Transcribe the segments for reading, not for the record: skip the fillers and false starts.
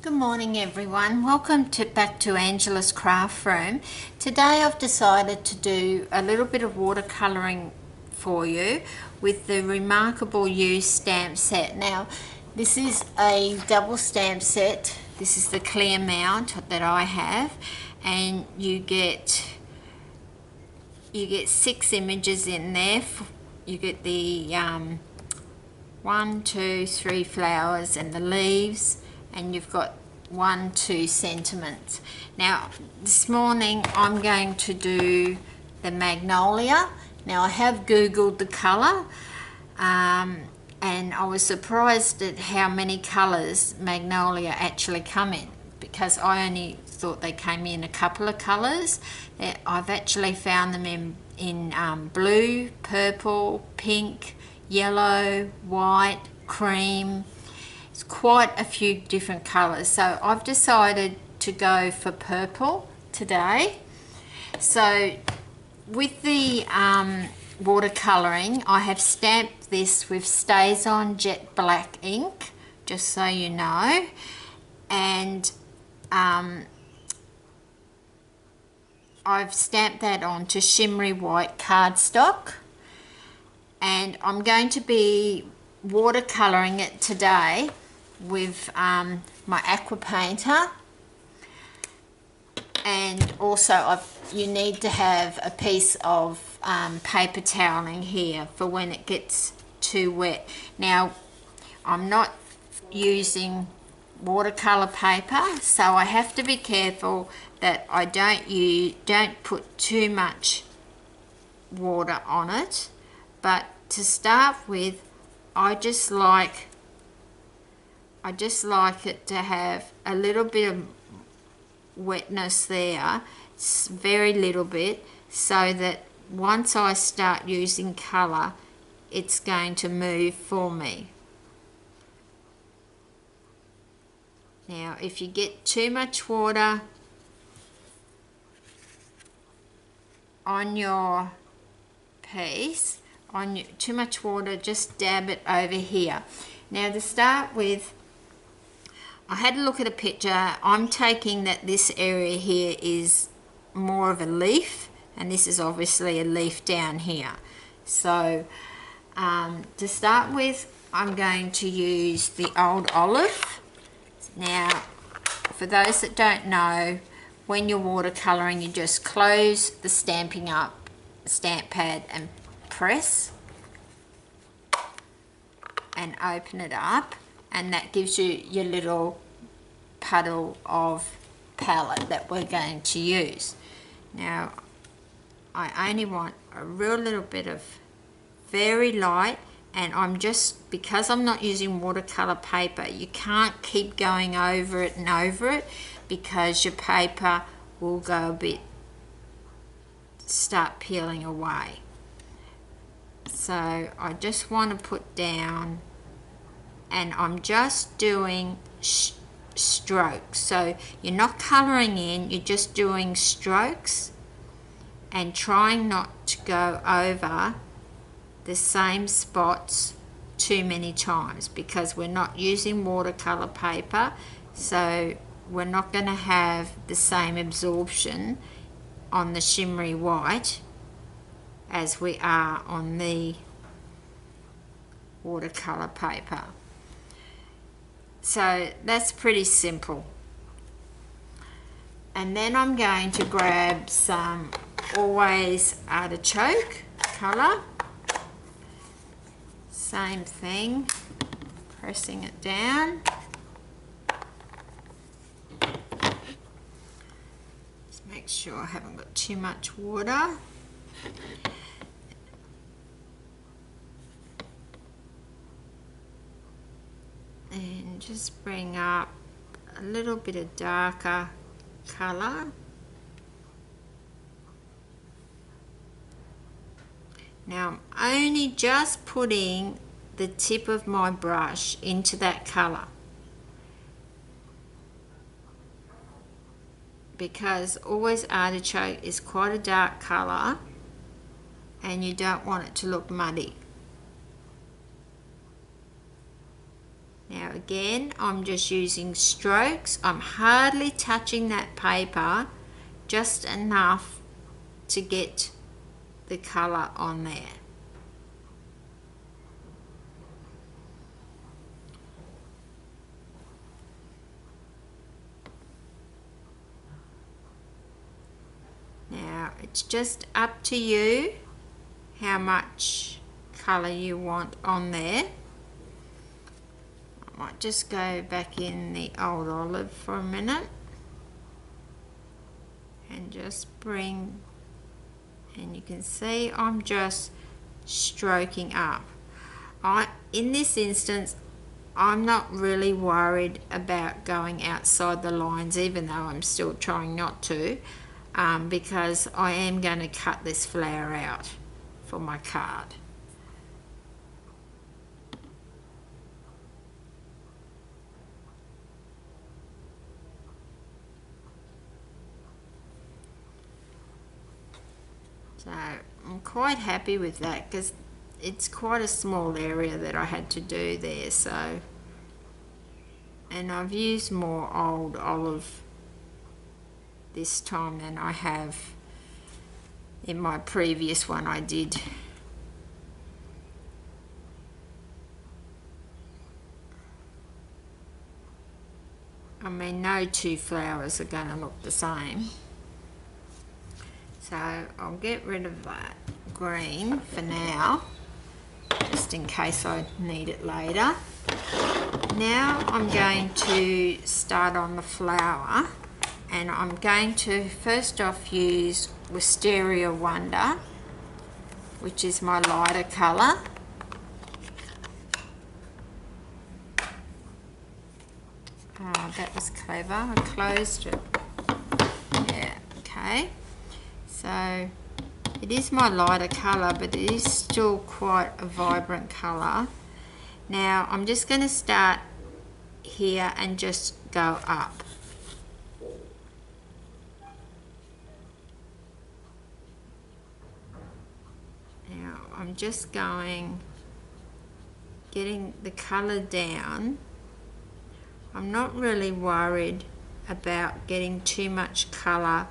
Good morning everyone, welcome back to Angela's Craft Room. Today I've decided to do a little bit of watercolouring for you with the Remarkable You stamp set. Now this is a double stamp set. This is the clear mount that I have, and you get 6 images in there. You get the 1, 2, 3 flowers and the leaves, and you've got 1, 2 sentiments. Now this morning I'm going to do the magnolia. Now I have googled the colour and I was surprised at how many colours magnolia actually come in, because I only thought they came in a couple of colours. I've actually found them in blue, purple, pink, yellow, white, cream. It's quite a few different colours, so I've decided to go for purple today. So with the watercolouring, I have stamped this with StazOn Jet Black ink, just so you know, and I've stamped that onto Shimmery White Cardstock, and I'm going to be watercolouring it today with my Aqua Painter. And also you need to have a piece of paper toweling here for when it gets too wet. Now I'm not using watercolour paper, so I have to be careful that I don't put too much water on it. But to start with, I just like it to have a little bit of wetness there, it's very little bit, so that once I start using colour, it's going to move for me. Now if you get too much water on your piece, too much water, just dab it over here. Now to start with, I had a look at a picture. I'm taking that this area here is more of a leaf, and this is obviously a leaf down here. So to start with, I'm going to use the old olive. Now for those that don't know, when you're watercolouring, you just close the Stampin' Up stamp pad and press and open it up, and that gives you your little puddle of palette that we're going to use. Now I only want a real little bit of very light, and I'm just, because I'm not using watercolour paper, you can't keep going over it and over it, because your paper will go start peeling away. So I just want to put down, and I'm just doing strokes. So you're not colouring in, you're just doing strokes and trying not to go over the same spots too many times, because we're not using watercolour paper, so we're not going to have the same absorption on the shimmery white as we are on the watercolour paper. So that's pretty simple. And then I'm going to grab some Always Artichoke colour. Same thing, pressing it down. Just make sure I haven't got too much water. And just bring up a little bit of darker colour. Now I'm only just putting the tip of my brush into that colour, because Always Artichoke is quite a dark colour and you don't want it to look muddy. Now again, I'm just using strokes. I'm hardly touching that paper, just enough to get the colour on there. Now it's just up to you how much colour you want on there. I might just go back in the old olive for a minute and just bring, and you can see I'm just stroking up. In this instance, I'm not really worried about going outside the lines, even though I'm still trying not to, because I am going to cut this flower out for my card. So I'm quite happy with that because it's quite a small area that I had to do there. So, and I've used more old olive this time than I have in my previous one I did. I mean, no two flowers are going to look the same. So I'll get rid of that green for now, just in case I need it later. Now I'm going to start on the flower, and I'm going to first off use Wisteria Wonder, which is my lighter colour. Oh, that was clever, I closed it. Yeah, okay. So it is my lighter colour, but it is still quite a vibrant colour. Now I'm just going to start here and just go up. Now I'm just getting the colour down. I'm not really worried about getting too much colour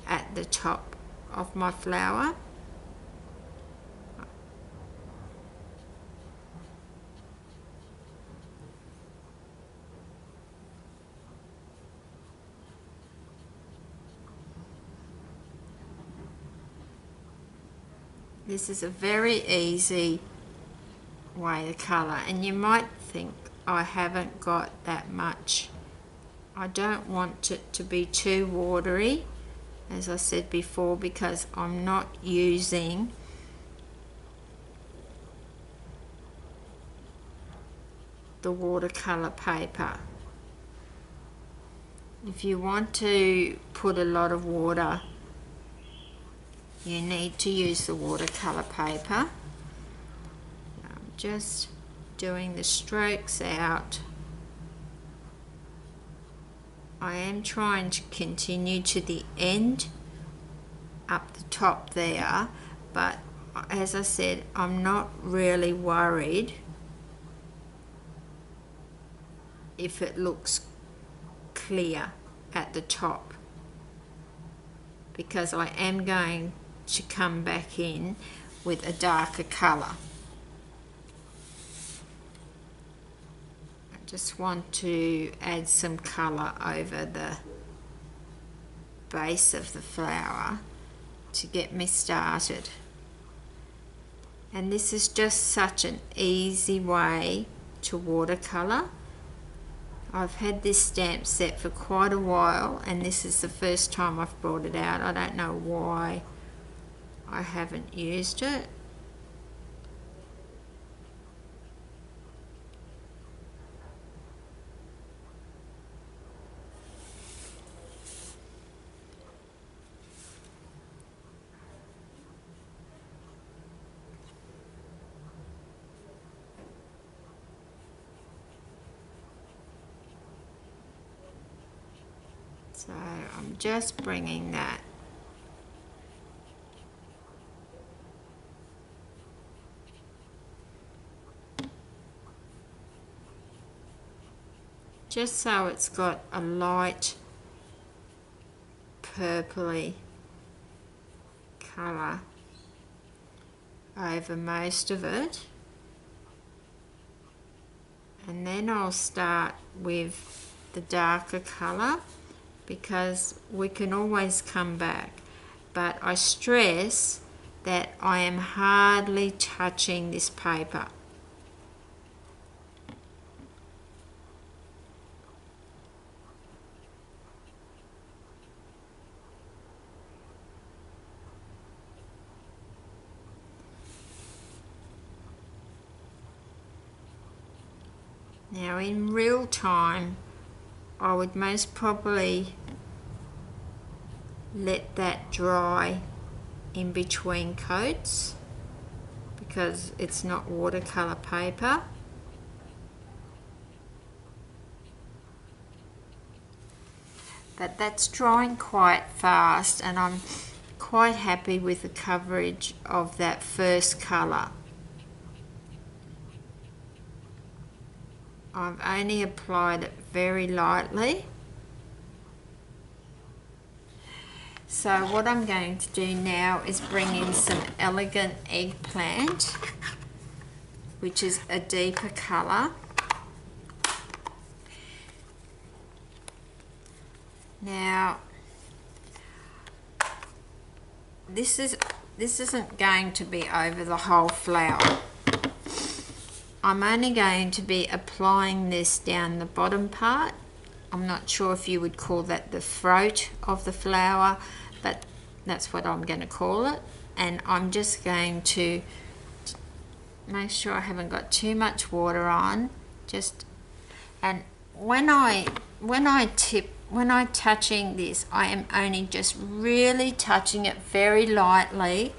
at the top of my flower. This is a very easy way to colour, and you might think I haven't got that much. I don't want it to be too watery, as I said before, because I'm not using the watercolor paper. If you want to put a lot of water, you need to use the watercolor paper. I'm just doing the strokes out. I am trying to continue to the end up the top there, but as I said, I'm not really worried if it looks clear at the top, because I am going to come back in with a darker colour. I just want to add some colour over the base of the flower to get me started. And this is just such an easy way to watercolour. I've had this stamp set for quite a while, and this is the first time I've brought it out. I don't know why I haven't used it. So I'm just bringing that just so it's got a light purpley colour over most of it. And then I'll start with the darker colour, because we can always come back. But I stress that I am hardly touching this paper. Now in real time, I would most probably let that dry in between coats, because it's not watercolour paper. But that's drying quite fast, and I'm quite happy with the coverage of that first colour. I've only applied it very lightly. So what I'm going to do now is bring in some Elegant Eggplant, which is a deeper colour. Now, this isn't going to be over the whole flower. I'm only going to be applying this down the bottom part. I'm not sure if you would call that the throat of the flower, but that's what I'm going to call it. And I'm just going to make sure I haven't got too much water on. And when I'm touching this, I am only just really touching it very lightly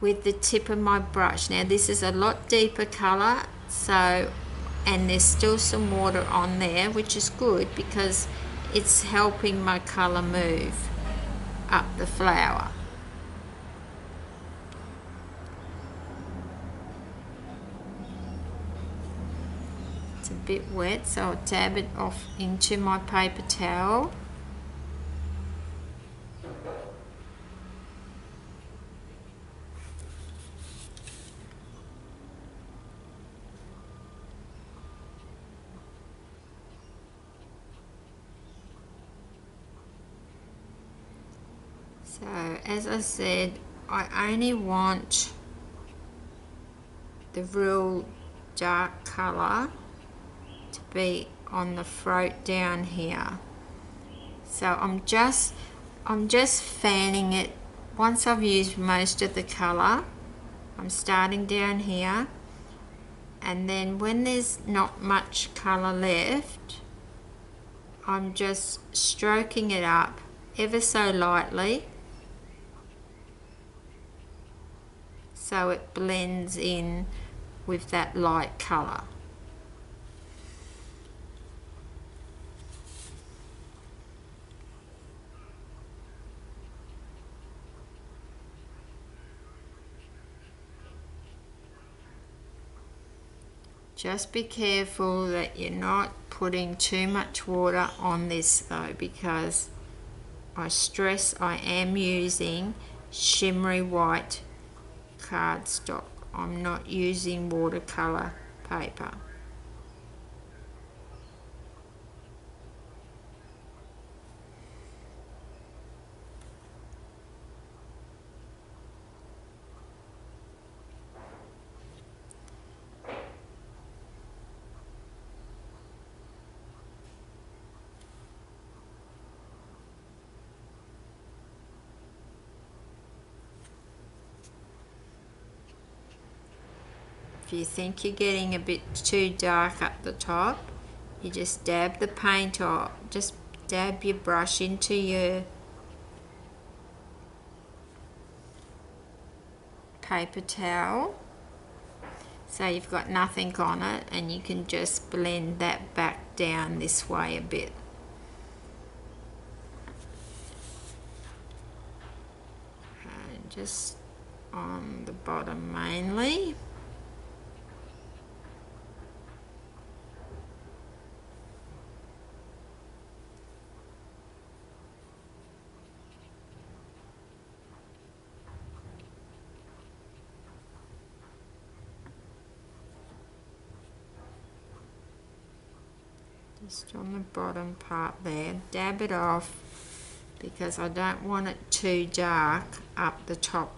with the tip of my brush. Now this is a lot deeper colour, and there's still some water on there, which is good because it's helping my colour move up the flower. It's a bit wet, so I'll dab it off into my paper towel. So as I said, I only want the real dark colour to be on the throat down here. So I'm just fanning it. Once I've used most of the colour, I'm starting down here, and then when there's not much colour left, I'm just stroking it up ever so lightly, so it blends in with that light colour. Just be careful that you're not putting too much water on this though, because I stress I am using Shimmery White Cardstock. I'm not using watercolour paper. If you think you're getting a bit too dark up the top, you just dab the paint off. Just dab your brush into your paper towel, so you've got nothing on it, and you can just blend that back down this way a bit. And just on the bottom mainly. just on the bottom part there, dab it off because I don't want it too dark up the top,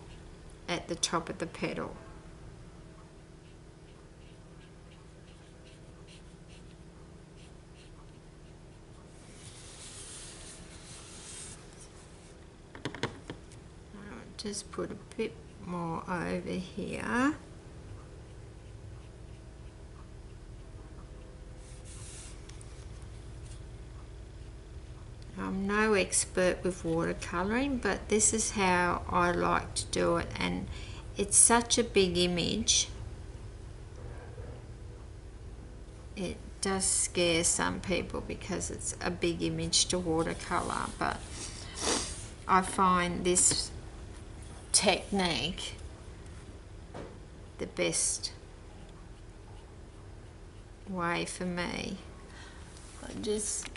at the top of the petal. I'll just put a bit more over here. I'm no expert with watercolouring, but this is how I like to do it, and it's such a big image. It does scare some people because it's a big image to watercolour, but I find this technique the best way for me. I just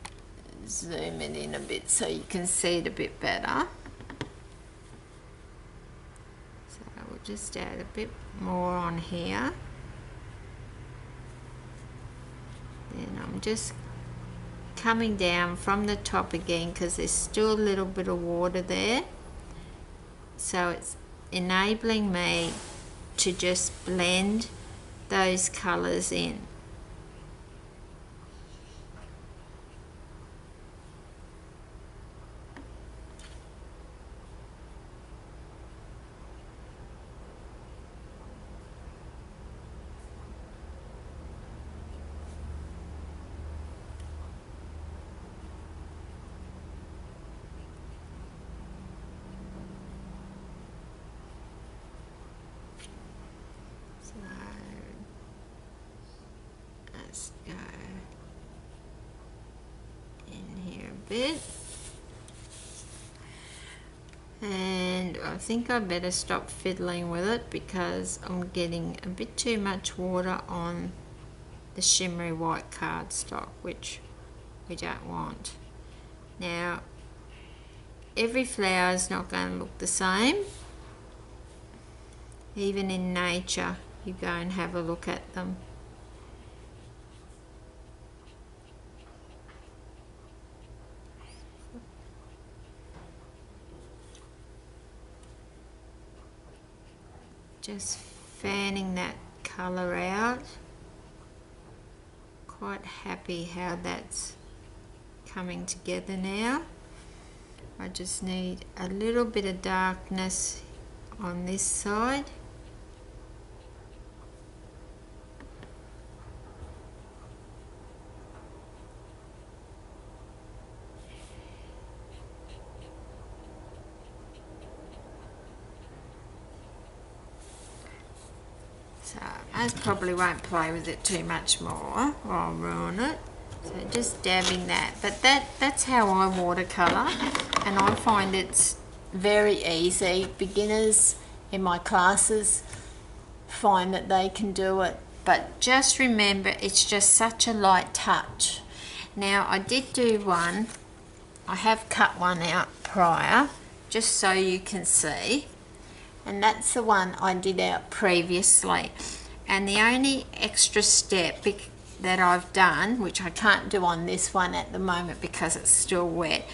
zoom it in a bit so you can see it a bit better. So we'll just add a bit more on here. Then I'm just coming down from the top again because there's still a little bit of water there. So it's enabling me to just blend those colours in. Let's go in here a bit, and I think I better stop fiddling with it because I'm getting a bit too much water on the shimmery white cardstock, which we don't want. Now every flower is not going to look the same. Even in nature you go and have a look at them. Just fanning that colour out. Quite happy how that's coming together now. I just need a little bit of darkness on this side. So I probably won't play with it too much more or I'll ruin it. So just dabbing that. But that's how I watercolour, and I find it's very easy. Beginners in my classes find that they can do it. But just remember, it's just such a light touch. Now I did do one. I have cut one out prior just so you can see. And that's the one I did out previously, and the only extra step that I've done, which I can't do on this one at the moment because it's still wet,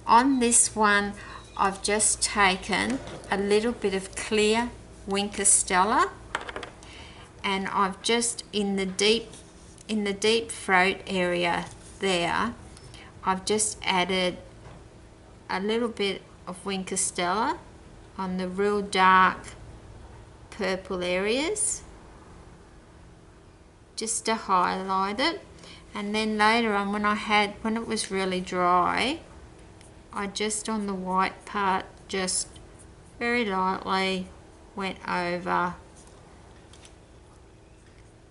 on this one I've just taken a little bit of clear Winker Stella, and I've just in the deep throat area there, I've just added a little bit of Winker Stella on the real dark purple areas, just to highlight it. And then later on when it was really dry, I just on the white part just very lightly went over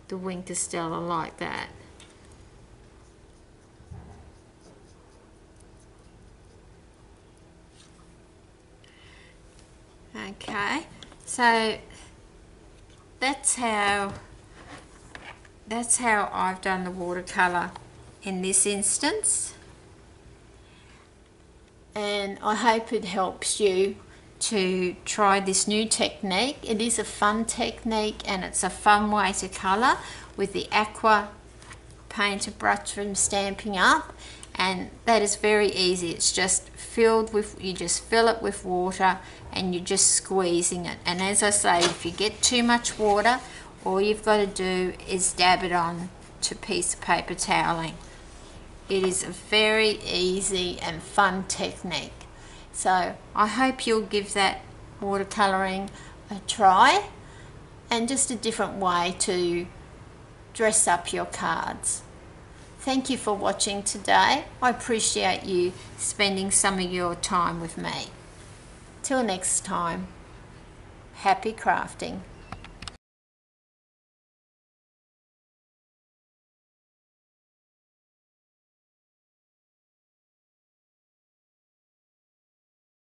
the Winker Stella like that. Okay, so that's how I've done the watercolour in this instance, and I hope it helps you to try this new technique. It is a fun technique and it's a fun way to colour with the Aqua Painter brush from Stampin Up, and that is very easy. It's just filled with, you just fill it with water and you're just squeezing it. And as I say, if you get too much water, all you've got to do is dab it on to a piece of paper toweling. It is a very easy and fun technique. So I hope you'll give that watercolouring a try, and just a different way to dress up your cards. Thank you for watching today. I appreciate you spending some of your time with me. Till next time, happy crafting.